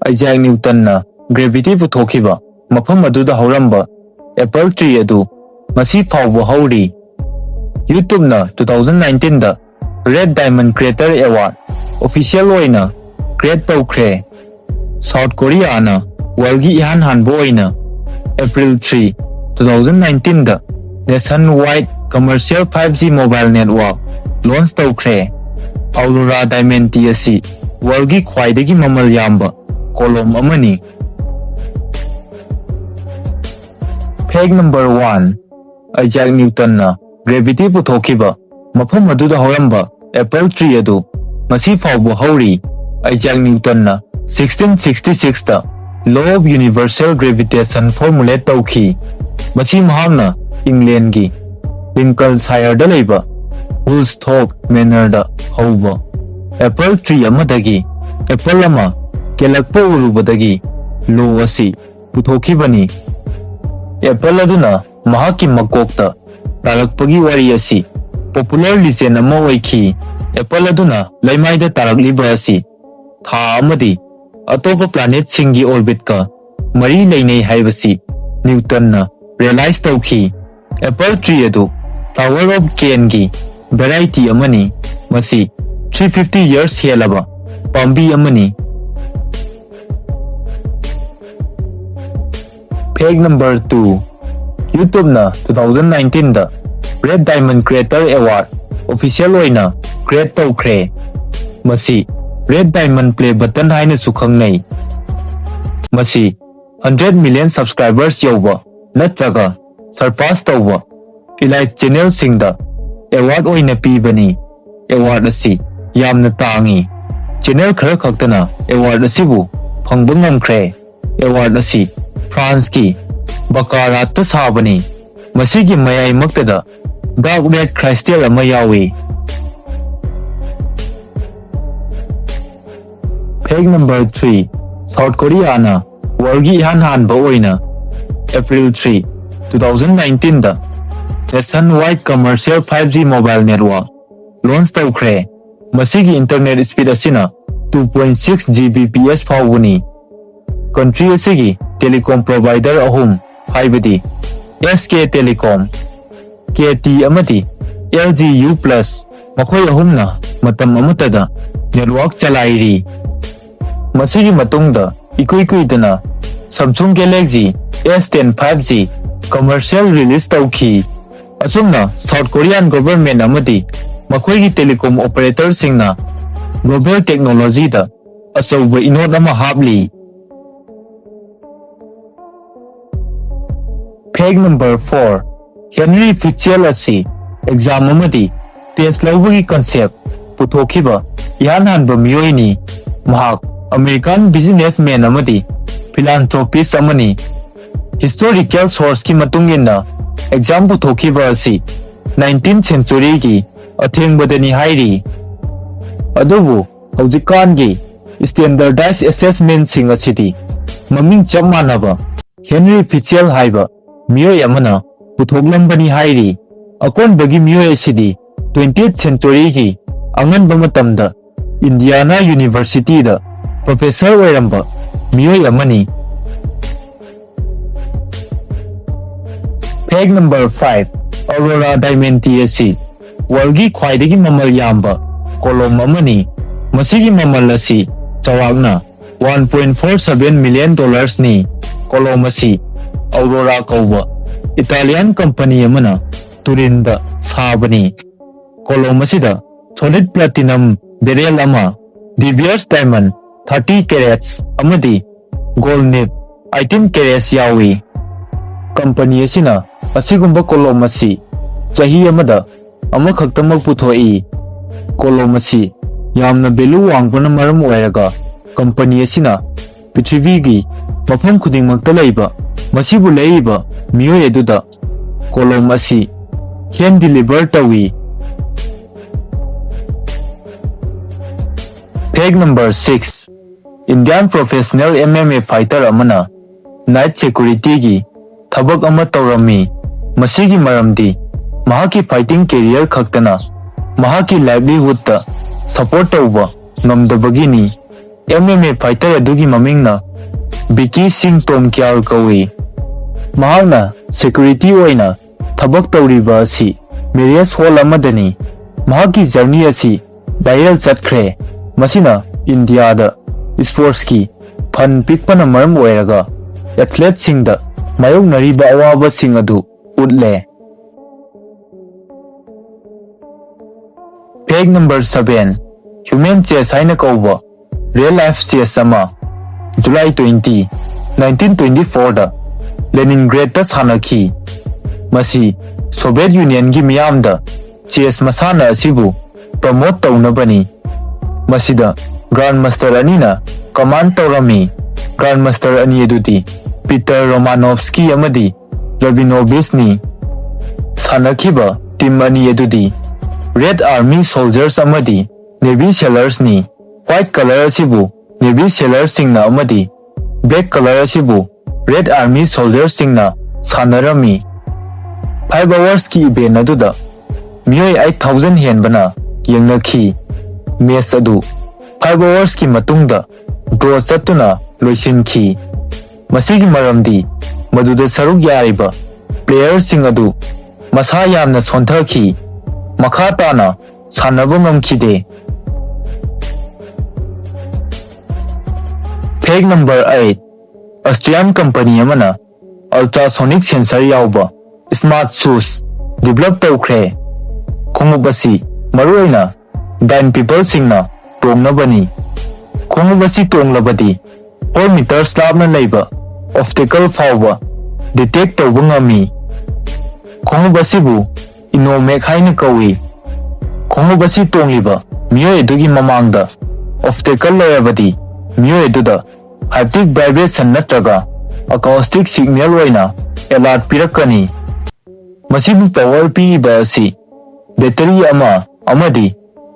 Isaac Newton gravity Puthokhiba mafam aduda hauramba apple tree adu masi phawba hauri. YouTube na 2019 da Red Diamond Creator Award official oina create Puthokhre. South Korea na world gi Ahanba oina April 3, 2019 da nationwide commercial 5G mobile network launch Puthokhre. Aurora Diamond T asi world gi khwaidagi mamal yamba column amani. Page number 1. Isaac Newton na gravity Puthokhiba mafam aduda hauramba apple tree adu masi phawba hauri. Isaac Newton na 1666 da law of universal gravitation formulate tawki. Masi mahakna England gi Lincolnshire da leiba Woolsthorpe Manor da hauba apple tree amadagi apple ama kelakpa urubadagi law asi Puthokhibani. Apple aduna mahaki makokta tarakpagi wari asi popular legend ama oiki. Apple aduna laimaida tarakliba asi tha amadi atopa planet singi orbit ka mari leinei haibasi Newton na realize tawki. Apple tree adu flower of cane gi variety amani masi 350 years helaba pambi amani. Page number 2. YouTube na 2019 da Red Diamond Creator Award official oina create Puthokhre. Masi Red Diamond Play Button haina sukhangnai. Masi 100 million subscribers yauba natraga surpass tawba elite channel singda award oina pibani. Award asi yamna tangi channel khara khaktana award asibu phangba ngamkhre. Award asi France ki Baccarat ta sabani masigi mayai maktada dark red crystal ama yawi. Page number 3. South Korea na world gi Ahanba oina April 3, 2019 da nationwide commercial 5G mobile network launch Puthokhre. Masigi internet speed asina 2.6 Gbps phawbani. Country asigi telecom provider ahum haibadi SK Telecom, KT amati LGU Plus makhoi ahumna matam amatada network chalairi. Masigi matungda ikuidana Samsung Galaxy S10 5G commercial release tawki. Asumna South Korean government amati makhoi gi telecom operator singna global technology da asawba inod ama hapli. Page number 4. Henry Fitzgerald asi exam amadi test lawagi concept Puthokhiba Ahanba Miyoi ni. Mahak American businessman amadi philanthropist amani. Historical source ki matungina exam Puthokhiba asi 19th century gi athengbadani hairi. Adubu haujikan gi standardized assessment sing asidi maming chap manaba Henry Fitzgerald haiba Miyoi amana puthoklambani hairi. Akonbagi Miyoi asidi 20th century gi anganba matamda Indiana University da professor oiramba Miyoi amani. Page number 5. Aurora Diamond T asi world gi khwaidagi mamal yamba column amani. Masigi mamal asi chawagna $1.47 million ni. Column asi Aurora kauba Italian company amana Turinda sabani. Column asida solid platinum beryl ama De Beers diamond 30 carats amadi gold nib 18 carats yawi. Company asina asigumba column asi chahi amada amakhaktamak puthoi. Column asi yamna value wangbana maram oiraga company asina Prithvi gi mafam khudingmakta leiba masibu leiba Miyoi aduda column asi hand deliver tawi. Page number 6. Indian professional MMA fighter amana night security gi thabak ama tawrami. Masigi maramdi mahaki fighting career khaktana mahaki livelihood ta support tawba ngamdabagini. MMA fighter adugi mamingna Vicky Singh Tomkyal kawi. Mahakna security oina thabak tawriba asi Marriott Hall amadani. Mahaki journey asi viral chatkre. Masina India da sports ki fan pikpana maram oiraga athlete sing da mayoknariba awaba sing adu utle. Page number 7. Human chess haina kauba real life chess ama July 20, 1924 da Leningrad da sanaki. Masi Soviet Union gi miyam da chess masana asibu promote taunabani. Masida Grandmaster anina command taurami. Grandmaster ani edudi Peter Romanovsky amadi Rabinovich ni. Sanakiba team ani edudi Red Army soldiers amadi Navy sailors ni. White color asibu Navy sailors singna amadi black color asibu Red Army soldiers singna sanarami. 5 hours ki event aduda miyoi 8000 henbana yengnakhi. Match adu 5 hours ki matungda draw chatuna loisinki. Masigi maramdi maduda saruk yariba players sing adu masa yamna sonthaki makha tana sanaba ngamkhide. Page number 8. Austrian company amana ultrasonic sensor yauba smart shoes develop tawkhre. Khongup asi maruina blind people singna tongnabani. Khongup asi tonglabadi 4 meters labna leiba obstacle fauba detect tawba ngami. Khongup asibu inomek haina kawi. Khongup asi tongliba miyoi adugi mamangda obstacle layabadi miyoi aduda haptic vibration natraga acoustic signal oina alert pirakani. Masibu power piba asi battery ama amadi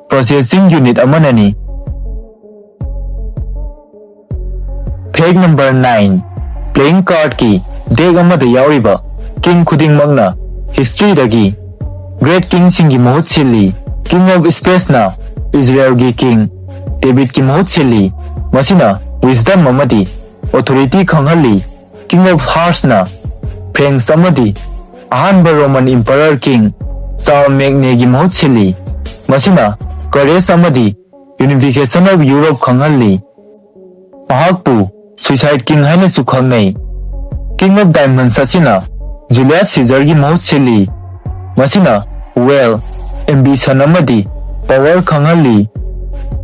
processing unit amanani. Page number 9. Playing card ki deck amada yauriba king khuding magna history dagi great king singi mahut sili. King of space na Israel gi king David ki mahut sili. Masina wisdom amadi authority khanghali. King of hearts na Franks amadi Ahanba Roman Emperor King Charles Magne gi mahut sili. Masina courage amadi unification of Europe khanghali. Mahakpu suicide king haina su khangnai. King of diamonds asina Julius Caesar gi mahut sili. Masina well ambition amadi power khanghali.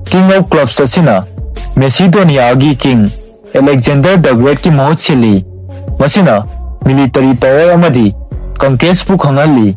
King of clubs asina Macedonia gi king Alexander the Great ki mahut sili. Masina military power amadi conquest pu khanghali.